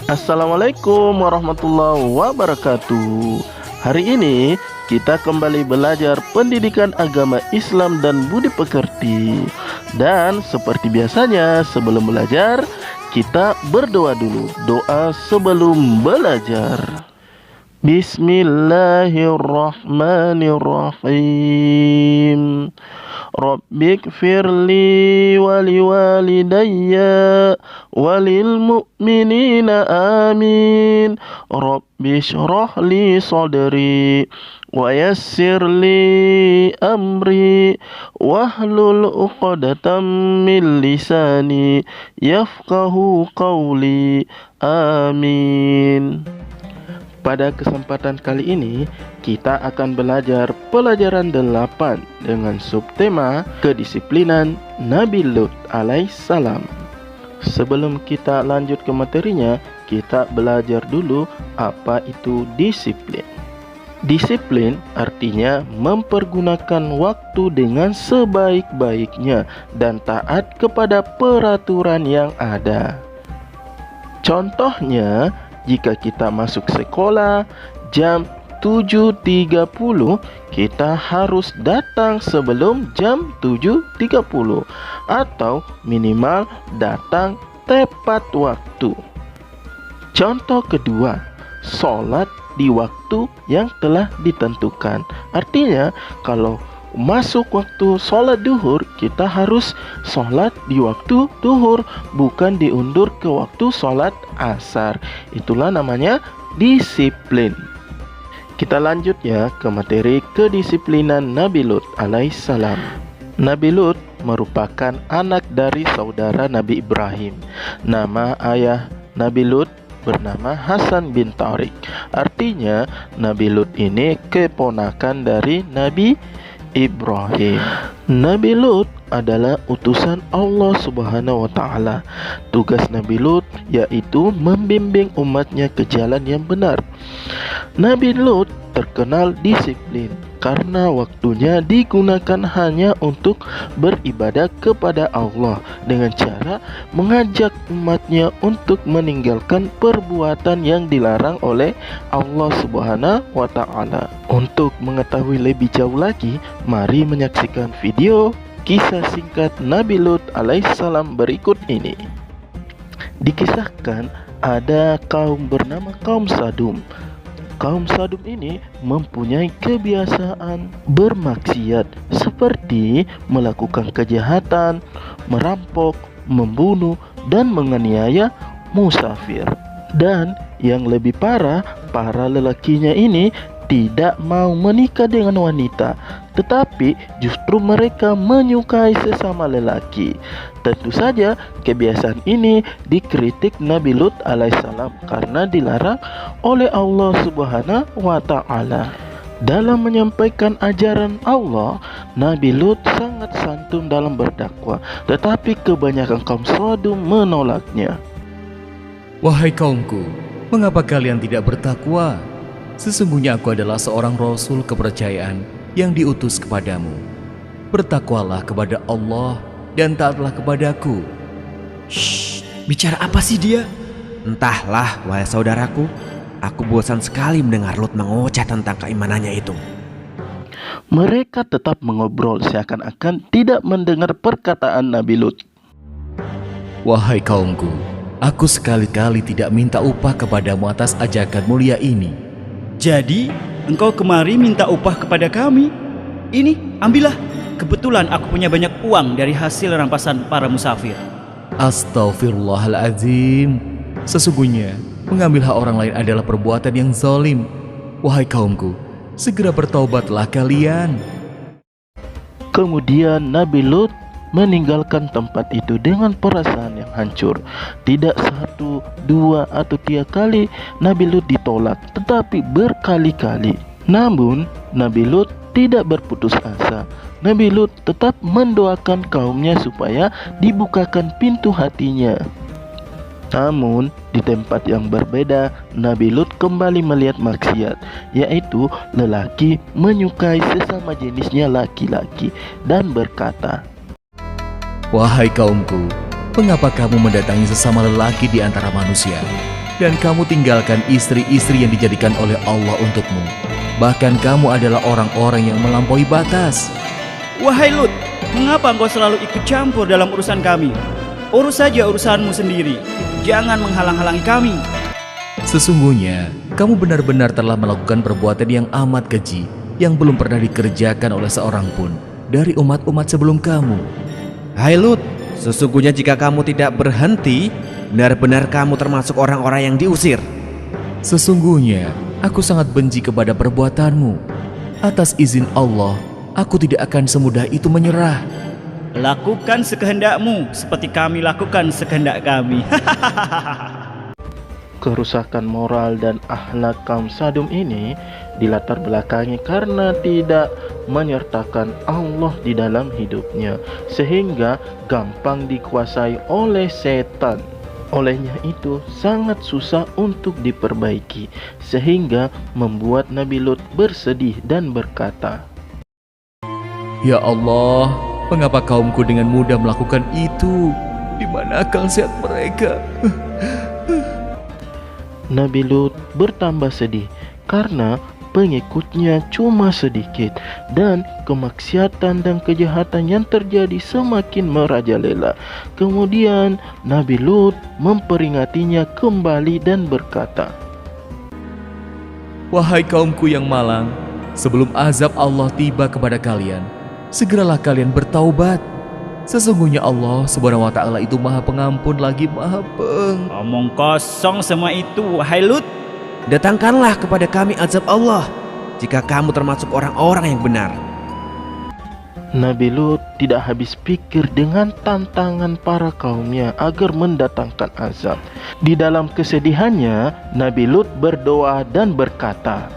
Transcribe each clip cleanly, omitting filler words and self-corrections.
Assalamualaikum warahmatullahi wabarakatuh. Hari ini kita kembali belajar pendidikan agama Islam dan budi pekerti. Dan seperti biasanya sebelum belajar kita berdoa dulu. Doa sebelum belajar. Bismillahirrahmanirrahim. Rabbighfirli waliwalidayya walil mu'minina amin. Rabbi shrah li sadri wa yassir li amri wahlul 'uqdatam min lisani yafqahu qawli. Amin. Pada kesempatan kali ini, kita akan belajar pelajaran 8 dengan subtema kedisiplinan Nabi Lut alaihissalam. Sebelum kita lanjut ke materinya, kita belajar dulu apa itu disiplin. Disiplin artinya mempergunakan waktu dengan sebaik-baiknya dan taat kepada peraturan yang ada. Contohnya, jika kita masuk sekolah jam 7.30, kita harus datang sebelum jam 7.30 atau minimal datang tepat waktu. Contoh kedua, sholat di waktu yang telah ditentukan. Artinya, kalau masuk waktu sholat duhur, kita harus sholat di waktu duhur, bukan diundur ke waktu sholat asar. Itulah namanya disiplin. Kita lanjut ya ke materi kedisiplinan Nabi Lut alaihissalam. Nabi Lut merupakan anak dari saudara Nabi Ibrahim. Nama ayah Nabi Lut bernama Hasan bin Tariq. Artinya Nabi Lut ini keponakan dari Nabi Ibrahim. Nabi Lut adalah utusan Allah Subhanahu wa Ta'ala. Tugas Nabi Lut yaitu membimbing umatnya ke jalan yang benar. Nabi Lut terkenal disiplin karena waktunya digunakan hanya untuk beribadah kepada Allah dengan cara mengajak umatnya untuk meninggalkan perbuatan yang dilarang oleh Allah Subhanahu wa Ta'ala. Untuk mengetahui lebih jauh lagi, mari menyaksikan video kisah singkat Nabi Lut alaihissalam berikut ini. Dikisahkan ada kaum bernama kaum Sadum. Kaum Sadum ini mempunyai kebiasaan bermaksiat seperti melakukan kejahatan, merampok, membunuh, dan menganiaya musafir. Dan yang lebih parah, para lelakinya ini tidak mau menikah dengan wanita, tetapi justru mereka menyukai sesama lelaki. Tentu saja kebiasaan ini dikritik Nabi Lut alaihissalam karena dilarang oleh Allah Subhanahu wa Ta'ala. Dalam menyampaikan ajaran Allah, Nabi Lut sangat santun dalam berdakwah, tetapi kebanyakan kaum Sodom menolaknya. Wahai kaumku, mengapa kalian tidak bertakwa? Sesungguhnya aku adalah seorang Rasul kepercayaan yang diutus kepadamu. Bertakwalah kepada Allah dan taatlah kepadaku. Shh, bicara apa sih dia? Entahlah, wahai saudaraku. Aku bosan sekali mendengar Lut mengoceh tentang keimanannya itu. Mereka tetap mengobrol seakan-akan tidak mendengar perkataan Nabi Lut. Wahai kaumku, aku sekali-kali tidak minta upah kepadamu atas ajakan mulia ini. Jadi, engkau kemari minta upah kepada kami? Ini, ambillah. Kebetulan aku punya banyak uang dari hasil rampasan para musafir. Astaghfirullahaladzim. Sesungguhnya, mengambil hak orang lain adalah perbuatan yang zalim. Wahai kaumku, segera bertaubatlah kalian. Kemudian Nabi Lut meninggalkan tempat itu dengan perasaan yang hancur. Tidak 1, 2, atau 3 kali Nabi Lut ditolak, tetapi berkali-kali. Namun Nabi Lut tidak berputus asa. Nabi Lut tetap mendoakan kaumnya supaya dibukakan pintu hatinya. Namun di tempat yang berbeda, Nabi Lut kembali melihat maksiat, yaitu lelaki menyukai sesama jenisnya laki-laki, dan berkata, Wahai kaumku, mengapa kamu mendatangi sesama lelaki di antara manusia? dan kamu tinggalkan istri-istri yang dijadikan oleh Allah untukmu. Bahkan kamu adalah orang-orang yang melampaui batas. Wahai Lut, mengapa engkau selalu ikut campur dalam urusan kami? Urus saja urusanmu sendiri. Jangan menghalang-halangi kami. Sesungguhnya, kamu benar-benar telah melakukan perbuatan yang amat keji yang belum pernah dikerjakan oleh seorang pun dari umat-umat sebelum kamu. Hai Lut, sesungguhnya jika kamu tidak berhenti, benar-benar kamu termasuk orang-orang yang diusir. Sesungguhnya, aku sangat benci kepada perbuatanmu. Atas izin Allah, aku tidak akan semudah itu menyerah. Lakukan sekehendakmu seperti kami lakukan sekehendak kami. Kerusakan moral dan akhlak kaum Sadum ini dilatar belakangi karena tidak menyertakan Allah di dalam hidupnya, sehingga gampang dikuasai oleh setan. Olehnya itu sangat susah untuk diperbaiki, sehingga membuat Nabi Lut bersedih dan berkata, Ya Allah, mengapa kaumku dengan mudah melakukan itu? Di mana akal sehat mereka? Nabi Lut bertambah sedih karena pengikutnya cuma sedikit dan kemaksiatan dan kejahatan yang terjadi semakin merajalela. Kemudian Nabi Lut memperingatinya kembali dan berkata, Wahai kaumku yang malang, sebelum azab Allah tiba kepada kalian, segeralah kalian bertaubat. Sesungguhnya Allah Subhanahu wa Ta'ala itu Maha Pengampun lagi Maha Omong kosong semua itu, wahai Lut. Datangkanlah kepada kami azab Allah jika kamu termasuk orang-orang yang benar. Nabi Lut tidak habis pikir dengan tantangan para kaumnya agar mendatangkan azab. Di dalam kesedihannya, Nabi Lut berdoa dan berkata,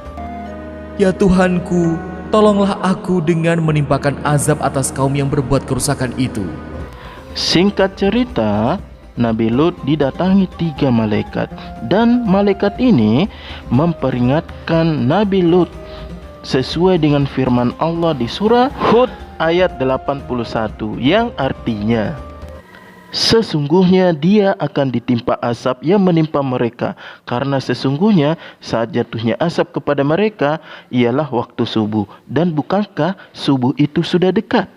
Ya Tuhanku, tolonglah aku dengan menimpakan azab atas kaum yang berbuat kerusakan itu. Singkat cerita, Nabi Lut didatangi 3 malaikat, dan malaikat ini memperingatkan Nabi Lut sesuai dengan firman Allah di surah Hud ayat 81 yang artinya, sesungguhnya dia akan ditimpa asap yang menimpa mereka, karena sesungguhnya saat jatuhnya asap kepada mereka ialah waktu subuh, dan bukankah subuh itu sudah dekat?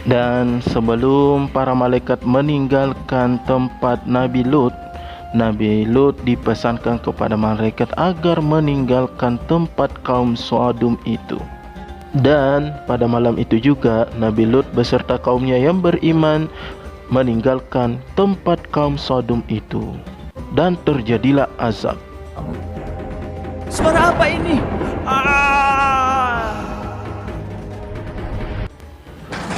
Dan sebelum para malaikat meninggalkan tempat Nabi Lut dipesankan kepada malaikat agar meninggalkan tempat kaum Sodom itu. Dan pada malam itu juga Nabi Lut beserta kaumnya yang beriman meninggalkan tempat kaum Sodom itu, dan terjadilah azab. Suara apa ini?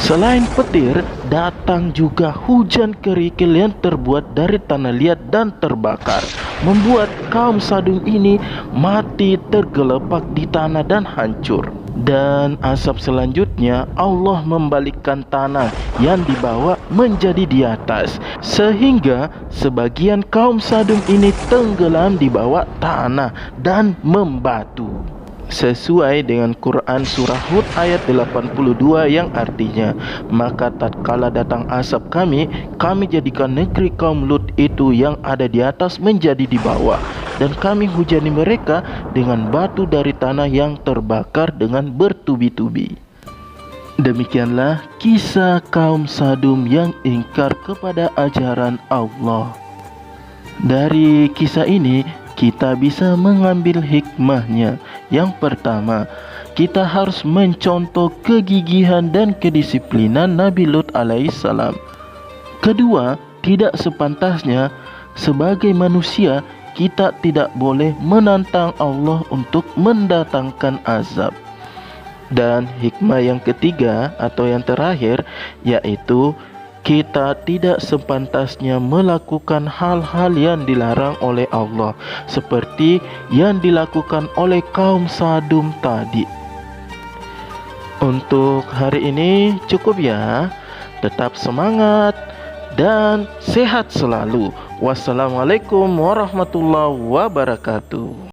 Selain petir, datang juga hujan kerikil yang terbuat dari tanah liat dan terbakar, membuat kaum Sadum ini mati tergeletak di tanah dan hancur. Dan asap selanjutnya Allah membalikkan tanah yang dibawa menjadi di atas, sehingga sebagian kaum Sadum ini tenggelam di bawah tanah dan membatu. Sesuai dengan Quran surah Hud ayat 82 yang artinya, maka tatkala datang asap kami jadikan negeri kaum Lut itu yang ada di atas menjadi di bawah, dan kami hujani mereka dengan batu dari tanah yang terbakar dengan bertubi-tubi. Demikianlah kisah kaum Sadum yang ingkar kepada ajaran Allah. Dari kisah ini kita bisa mengambil hikmahnya. Yang pertama, kita harus mencontoh kegigihan dan kedisiplinan Nabi Lut alaihissalam. Kedua, tidak sepantasnya sebagai manusia kita tidak boleh menantang Allah untuk mendatangkan azab. Dan hikmah yang ketiga atau yang terakhir, yaitu kita tidak sepantasnya melakukan hal-hal yang dilarang oleh Allah, seperti yang dilakukan oleh kaum Sadum tadi. Untuk hari ini cukup ya. Tetap semangat dan sehat selalu. Wassalamualaikum warahmatullahi wabarakatuh.